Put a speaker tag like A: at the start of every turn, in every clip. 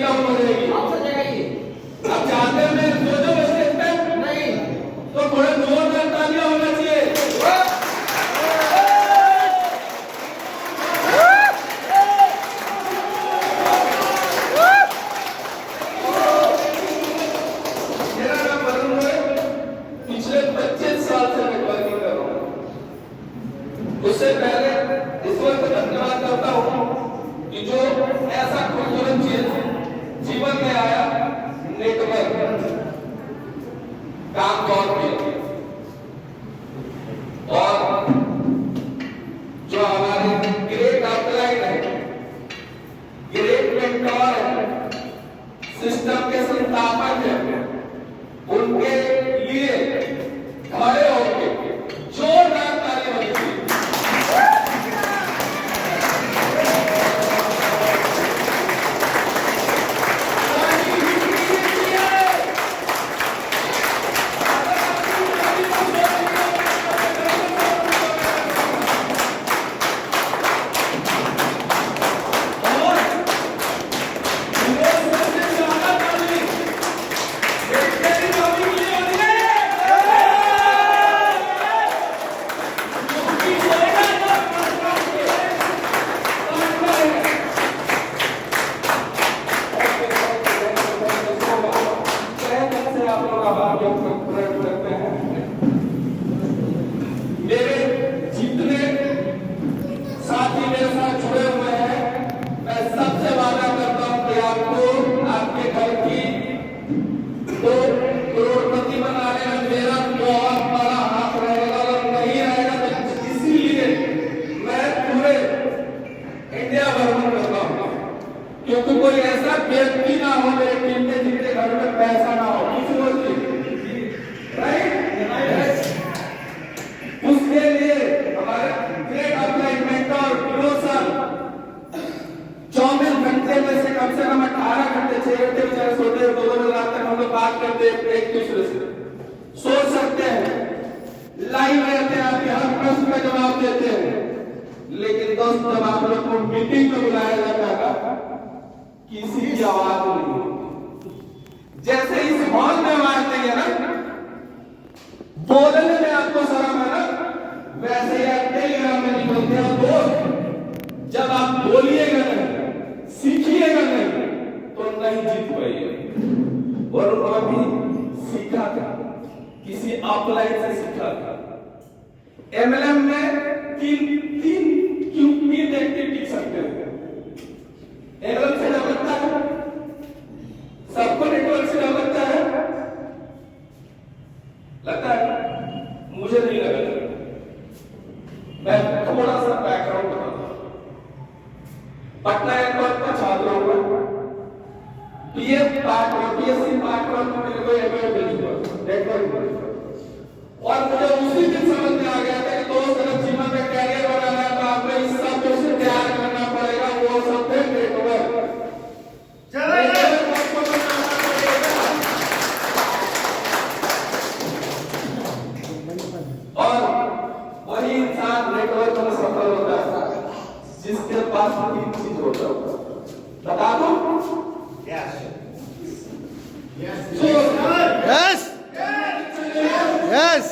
A: हो जाएगी।
B: आप सजेगा ये
A: आप चाहते हैं मैं जो जो स्टेज पे
B: नहीं
A: तो थोड़ा जोरदार तालियां होना चाहिए। मेरा नाम वरुण है, पिछले 25 साल से नेटवर्किंग कर रहा हूँ। उससे पहले इस वक्त धन्यवाद करता हूँ कि जो ऐसा खूबसूरत चीज जीवन में आया, नेटवर्क काम दौर में, और जो हमारे ग्रेट अपलाइन है, ग्रेट मेंटोर है, सिस्टम के संस्थापक है, उनके लिए खड़े होकर जोरदार ताली बजाइए। मेरे जितने साथी मेरे साथ जुड़े हुए हैं, मैं सबसे वादा करता हूं कि आपको आपके घर की 2 करोड़पति बनाने में मेरा बहुत बड़ा हाथ रहेगा, और नहीं रहेगा तो इसीलिए मैं पूरे इंडिया भर में करता हूं, क्योंकि कोई ऐसा व्यक्ति ना हो मेरे टीम के जिनके घर में पैसा ना हो। उसके लिए हमारे ग्रेट अपलाइन मेंटर ग्लोसर 24 घंटे में से कम 18 घंटे 6 घंटे बेचारे सोते हैं, 2 बजे रात तक हम लोग बात करते हैं एक दूसरे से, सोच सकते हैं, लाइव रहते हैं, आपके हर प्रश्न का जवाब देते हैं। लेकिन दोस्त, जब आप लोग को मीटिंग में बुलाया जाता है, किसी की आवाज नहीं होती। जैसे इस हॉल में आवाज नहीं है ना, बोलने में आपको शर्म है ना, वैसे ही आप टेलीग्राम में नहीं बोलते हैं। दोस्त, जब आप बोलिएगा नहीं, सीखिएगा नहीं, तो नहीं जीत पाइएगा। और अभी सीखा था, किसी अपलाइन से सीखा था। एमएलएम में तीन व्यक्ति टिक सकते हैं। एमएलएम से डर लगता है, सबको नेटवर्क से डर लगता है, लगता है, मुझे नहीं लगता। मैं थोड़ा सा बैकग्राउंड बताता हूं। पटना एयरपोर्ट का छात्र हूं, बीएससी बैकग्राउंड में मेरे को एमए भेजा नेटवर्क, और मुझे उसी दिन समझ में आ गया था कि दोस्त, अगर जीवन में कैरियर बनाना है तो आपको इस सब से तैयार करना पड़ेगा। वो सब है नेटवर्क। और वही इंसान नेटवर्क में सफल होता है जिसके पास 3 चीज होता है। बता दो?
C: Yes.
D: Yes. Yes.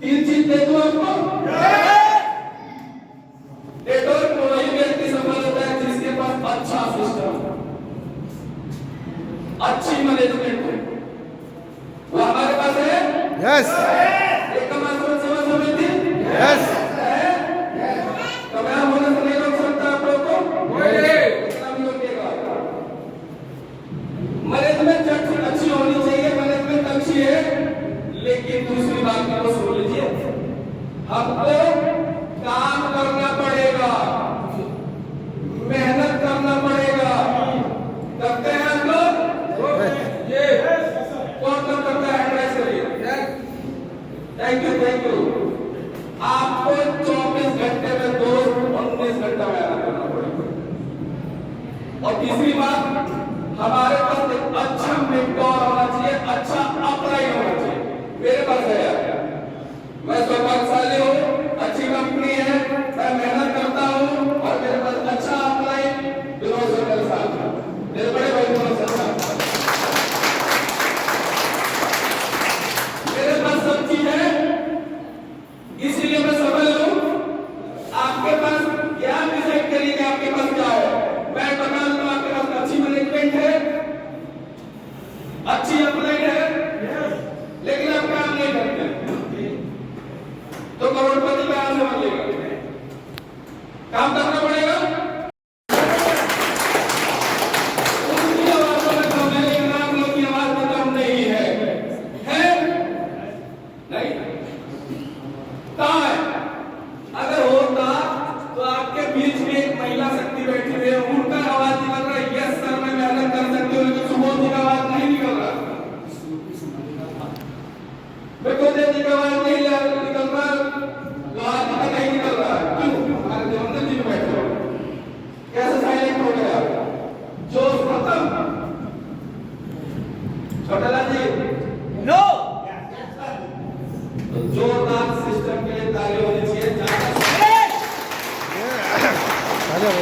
A: 3 चीज दे दो आपको। नेटवर्क में वही व्यक्ति सफल होता है जिसके पास अच्छा सिस्टम, अच्छी मैनेजमेंट है। वो हमारे पास है।
D: Yes. Yes.
A: तो मैं होने से नहीं रोक सकता आप लोग को। मैनेजमेंट अच्छी होनी चाहिए, मैनेजमेंट अच्छी है, लेकिन दूसरी बात को सुन लीजिए, हमको काम करना पड़ेगा, मेहनत करना पड़ेगा। करते हैं आप लोग? ये कौन कौन करता है? एडवाइस करिए। Thank you. आपको 24 घंटे में 19 घंटा मेहनत करना पड़ेगा। और तीसरी बात, हमारे पास एक अच्छा मेंटोर होना चाहिए, अच्छा अपलाइन होना चाहिए। मेरे पास है, मैं सौभाग्यशाली हूँ, अच्छी कंपनी है, मैं मेहनत करता हूँ, और मेरे पास अच्छा अपलाइन मेरे पास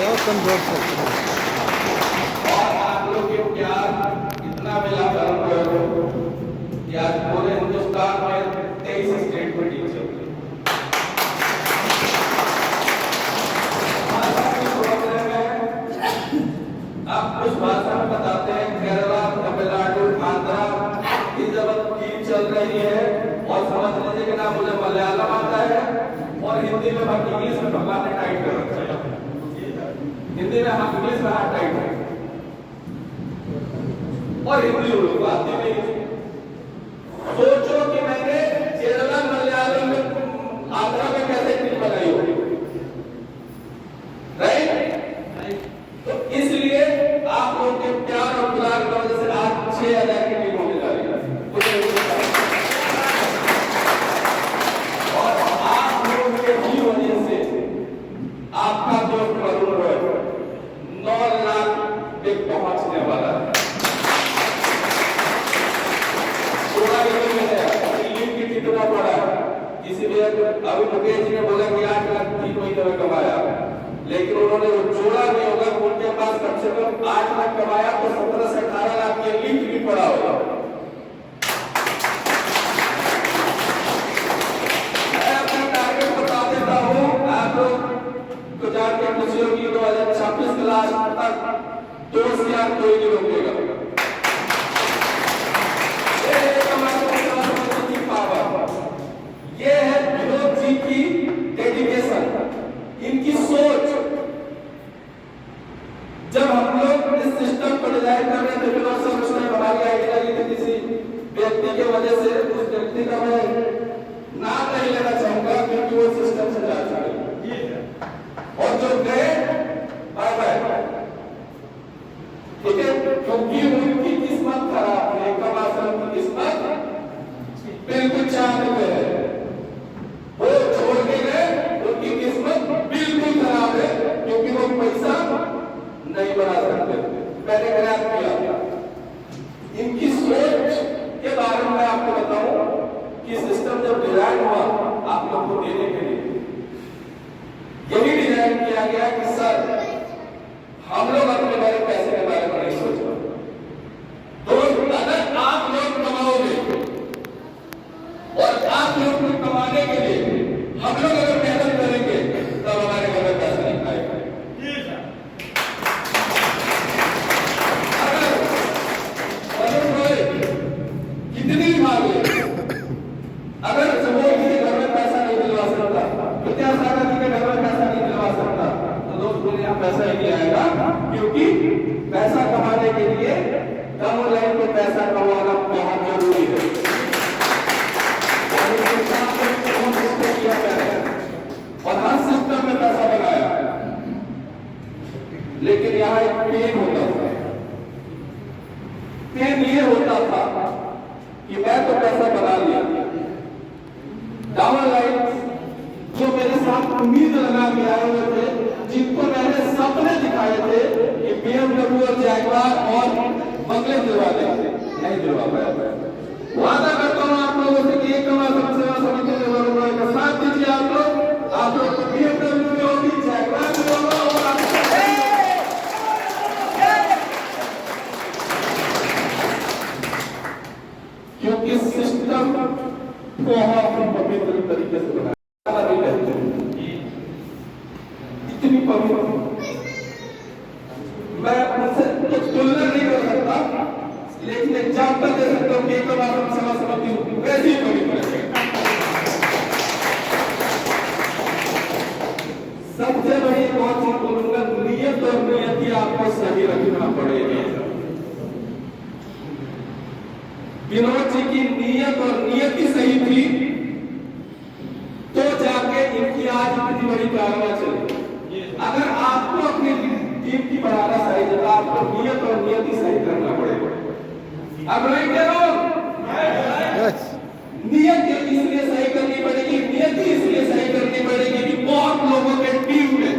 D: और कमजोर सकते हैं।
A: और आप लोग के प्यार इतना मिला करो कि आज पूरे हिंदुस्तान में 23 स्टेट में टीचर आप कुछ भाषा में बताते हैं केरला, तमिलनाडु, आंध्रा की जब टीम चल रही है और समझ लीजिए कि ना मुझे मलयालम आता है और हिंदी में बाकी इंग्लिश में भगवान ने टाइट कर रखा है। हिंदी में हम इंग्लिश में हाथ टाइट है और हिंदी लोगों को आती नहीं। सोचो कि मैंने केरला, मलयालम में, आंध्रा में कैसे टीम बनाई होगी, राइट? तो इसलिए आप लोगों के प्यार और दुलार की वजह से आज 6000 की टीम होने जा रही है और आप लोगों के ही वजह से आपका दोस्त वरुण रॉय 9 लाख पे पहुंचने वाला है। थोड़ा नहीं है, लीग की कितना बड़ा है, इसीलिए अभी मुकेश जी ने बोला कि 8 लाख 3 महीने में कमाया, लेकिन उन्होंने वो जोड़ा नहीं होगा। उनके पास कम से कम 8 लाख कमाया तो 17 से 18 लाख के लीग भी पड़ा होगा। मैं अपना टारगेट बता देता हूं, आप लोग तो जानते हैं खुशियों की 2026 के लास्ट तक 2 से आप कोई नहीं रोकेगा। ये है विनोद जी की डेडिकेशन, इनकी सोच। जब हम लोग इस सिस्टम को डिजाइन कर रहे थे, विनोद सर उस टाइम हमारी आइडिया लगी थी किसी व्यक्ति के वजह से, उस व्यक्ति का मैं नाम नहीं लेना चाहूंगा क्योंकि वो सिस्टम से जा चुके और जो गए बाय बाय, ठीक है, क्योंकि उनकी किस्मत खराब है। कम आश्रम की किस्मत बिल्कुल चांद पे है, वो छोड़ के गए, उनकी किस्मत बिल्कुल खराब है क्योंकि वो पैसा नहीं बना सकते। मैंने प्रयास किया, इनकी सोच के बारे में आपको बताऊं कि सिस्टम जब डिजाइन हुआ आप लोग को देने के लिए यही डिजाइन किया गया कि सर हम लोग अपने बारे पैसे के बारे में नहीं सोच रहे, तो अगर आप लोग कमाओगे और आप लोग को कमाने के लिए हम लोग अगर मेहनत करेंगे तब हमारे घर में पैसा नहीं आएगा। अगर कितनी मांगे, अगर वो किसी घर में पैसा नहीं दिलवा सकता, विद्यासागर जी के घर में पैसा नहीं दिलवा सकता, तो दोस्त बोले यहाँ पैसा ही नहीं आएगा, क्योंकि पैसा कमाने के लिए डाउन लाइन पे पैसा कमाना बहुत जरूरी है। और हर सिस्टम में पैसा बनाया, लेकिन यहाँ एक पेन होता था। पेन ये होता था कि मैं तो पैसा बना लिया, डाउन लाइन जो मेरे साथ उम्मीद लगा के आए हुए थे, जिनको मैंने सपने दिखाए थे कि BMW और जैगवार और बंगले दिलवा देंगे, नहीं दिलवा पाया। वादा करता हूं आप लोगों से कि एक कमा सेवा समिति ने वरुण रॉय का साथ दीजिए। आप लोग को BMW में होगी, जैगवार में होगा और क्योंकि सिस्टम को हम पवित्र तरीके से बनाया, इतनी पवित्र मैं उनसे कुछ तुलना नहीं कर सकता, लेकिन एग्जाम्पल दे सकता हूँ कि एक बार हम सेवा समिति वैसे ही पवित्र है। सबसे बड़ी बात बोलूंगा, नियत और नियति आपको सही रखना पड़ेगी। विनोद जी की नियत और नियति सही थी तो जाके इनकी आज इतनी बड़ी कार्रवाई चली। अगर आपको अपनी टीम की बढ़ाना सही है तो आपको नियत और नियति सही करना पड़ेगा। अब नियत इसलिए सही करनी पड़ेगी, नियति इसलिए सही करनी पड़ेगी कि बहुत लोगों के टीम में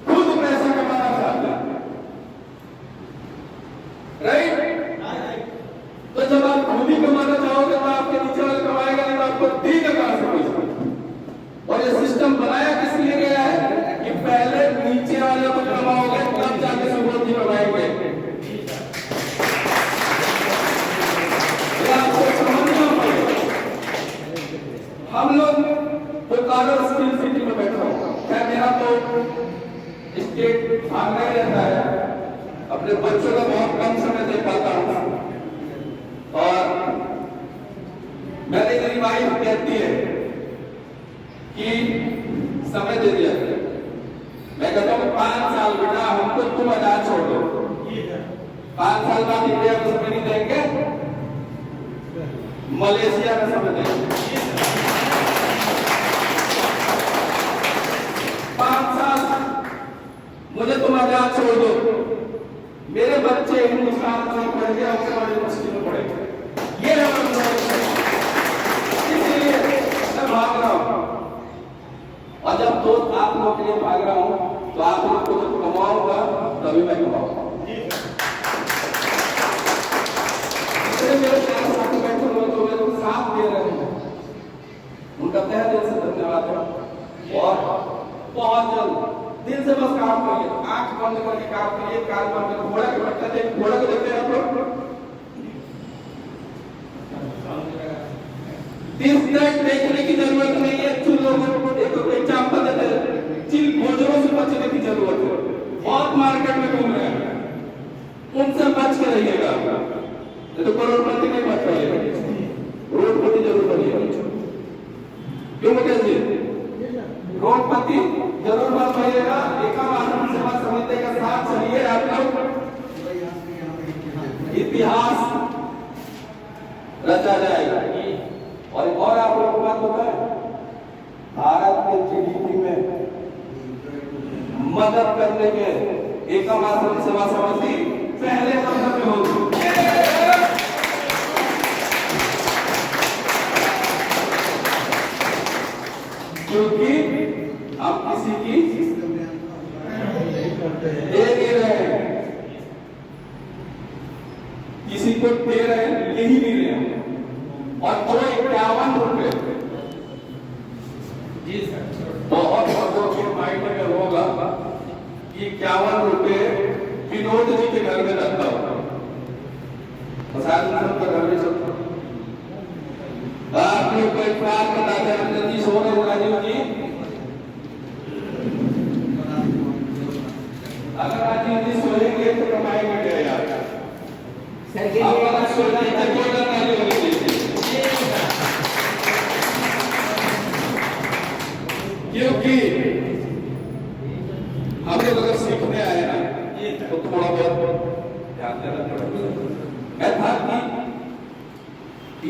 A: खुद पैसा कमाना चाहते हैं, राइट? तो जब आप खुद ही कमाना चाहोगे तो आपके नीचे वाले कमाएगा नहीं, तो आपको देगा कहां से पैसा? और ये सिस्टम बनाया किस लिए गया है कि पहले क्रिकेट भागना ही रहता है, अपने बच्चों का बहुत कम समय दे पाता हूँ। और मैंने मेरी वाइफ कहती है कि समय दे दिया जाए। मैं कहता हूँ 5 साल बेटा हमको तुम आजाद छोड़ दो, 5 साल बाद इंडिया में समय नहीं देंगे, मलेशिया में समय देंगे। 5 साल मुझे तुम आजाद छोड़ दो, मेरे बच्चे हिंदुस्तान में पढ़ेंगे और बड़ी मुश्किल में पढ़ेंगे। ये है इसलिए मैं भाग रहा हूँ। और जब दोस्त आप लोग के लिए भाग रहा हूँ तो आप लोग को जब कमाऊंगा तभी मैं कमाऊंगा। मेरे साथी बैठे हुए जो मेरे को साथ दे रहे हैं उनका तहे दिल से धन्यवाद है। और बहुत जल्द दिल से बस काम करिए, आंख बंद करके काम करिए, कान बंद करके घोड़ा के बच्चा देख, घोड़ा को देखते हैं आप लोग, देखने की जरूरत नहीं है। चुन लोगों को एक एग्जाम्पल देते हैं, जिन भोजनों से बचने की जरूरत है, बहुत मार्केट में घूम रहे हैं, उनसे बच के रहिएगा। तो करोड़पति नहीं बच पाएगा, करोड़पति जरूर बनिएगा। क्यों मुकेश जी? करोड़पति जरूर बन पाइएगा। एकम आश्रम सेवा समिति का साथ चलिए आप लोग, इतिहास रचा जाएगा। और एक और आप लोगों को बात होता है, भारत के जीडीपी में मदद करने के एकम आश्रम सेवा समिति पहले नंबर पे होगी। क्योंकि आप किसी की दे नहीं रहे हैं, किसी को दे रहे हैं, ले ही नहीं रहे हैं। और जो 51 रुपए बहुत लोगों के माइंड में होगा कि 51 रुपए विनोद जी के घर में रखता होगा, प्रसाद का घर में चलता। आप लोग को एक बात बताते हैं, जल्दी सो रहे हो राजीव जी, अगर राजीव जी सोएंगे तो कमाएंगे क्या यार? आप अगर सोना है तो क्या करना है? क्योंकि हम लोग अगर सीखने आए ना तो थोड़ा बहुत ध्यान देना पड़ेगा। मैं था कि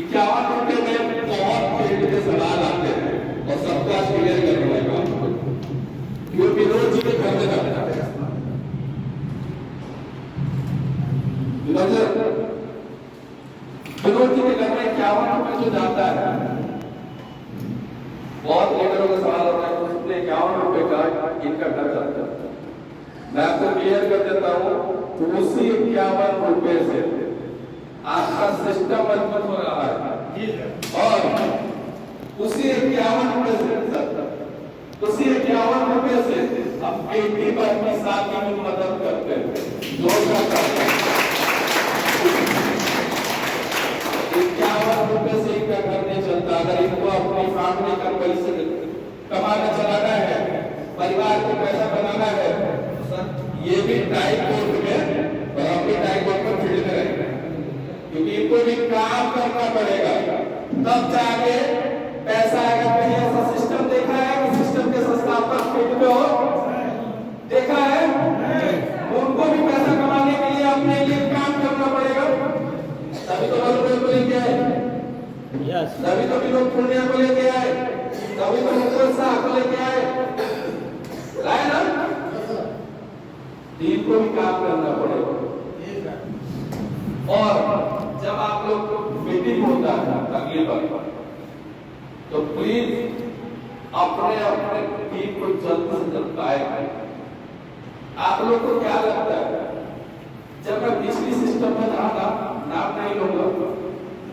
A: 51 रुपए में बहुत फील्ड के सवाल आते हैं और सबका क्लियर करने लगा, क्योंकि रोज जी के घर में जाता है। विनोद जी के घर में 51 रुपए जो जाता है, बहुत लीडरों का सवाल होता है, उसने 51 रुपए का इनका घर जाता है। मैं आपको क्लियर कर देता हूँ, उसी 51 रुपए से आपका सिस्टम मजबूत हो रहा है। और उसी 51 रुपए से हम बेटी बहन की शादी में मदद करते हैं। 51 रुपए से इनका घर नहीं चलता। अगर इनको अपनी फैमिली का पैसे कमाना चलाना है, परिवार को पैसा बनाना है, ये भी टाइम कोर्ट में और हम भी टाइम कोर्ट में फील्ड में रहेंगे, क्योंकि इनको भी काम करना पड़ेगा, तब जाके पैसा आएगा। कहीं ऐसा सिस्टम देखा है कि सिस्टम के संस्थापक फील्ड में हो? देखा है? उनको भी पैसा कमाने के लिए अपने लिए काम करना पड़ेगा। तभी तो लोग को लेके आए, तभी तो भी लोग पुण्य को लेके आए, तभी तो मुकुल शाह को लेके आए, लाए ना? इनको भी काम करना पड़ेगा। और जब आप लोग मीटिंग होता है अगली बार, तो प्लीज अपने अपने टीम को जल्द से जल्द आए। आप लोग को क्या लगता है, जब मैं पिछली सिस्टम में था, नाम नहीं लूंगा,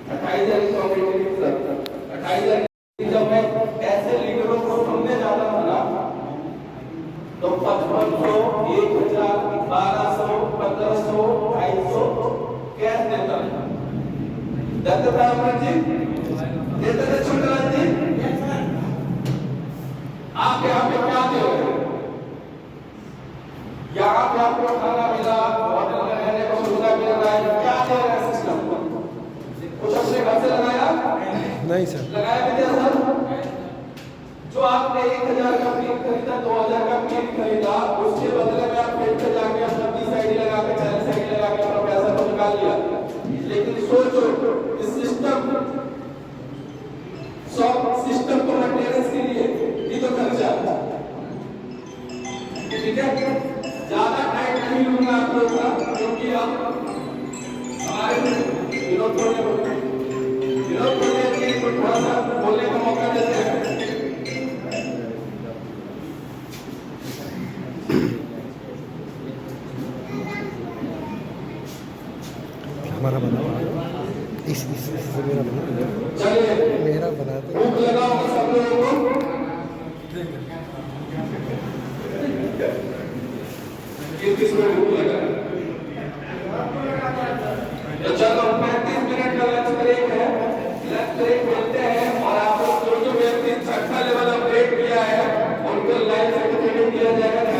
A: 28,000 जब मैं ऐसे लीडरों को सुनने जाता था ना, तो 5500, 1000, 1200, 1500, 250 कैश देता था। देता था अमर जी, देते थे छोटे जी। आप यहाँ पे क्या दे रहे हैं? यहाँ पे आपको खाना मिला, होटल में रहने को सुविधा मिल रहा है, क्या दे रहा है सिस्टम? कुछ अपने घर से लगाया?
D: नहीं सर।
A: लगाया भी दिया सर? जो आपने 1000 का प्लेट खरीदा, 2000 का प्लेट खरीदा, उसके बदले में आप प्लेट पे जाके अपना 30 आईडी लगा के 40 आईडी लगा के अपना पैसा तो निकाल लिया। लेकिन सोचो इस सिस्टम को मेंटेनेंस के लिए ये तो खर्चा, ठीक है? ज्यादा टाइम नहीं लूंगा आप लोगों का, क्योंकि अब हमारे विरोध करने के लिए थोड़ा सा बोलने का मौका देते हैं।
D: हमारा बना इस मेरा बना
A: चलिए
D: मेरा बनाते
A: भूख लगा होगा सब लोगों को, किस में भूख लगा? तो चलो 35 मिनट का लंच ब्रेक है, लंच ब्रेक मिलते हैं और आप लोग जो व्यक्ति छठा लेवल अपडेट किया है उनको लाइव सर्टिफिकेट दिया जाएगा।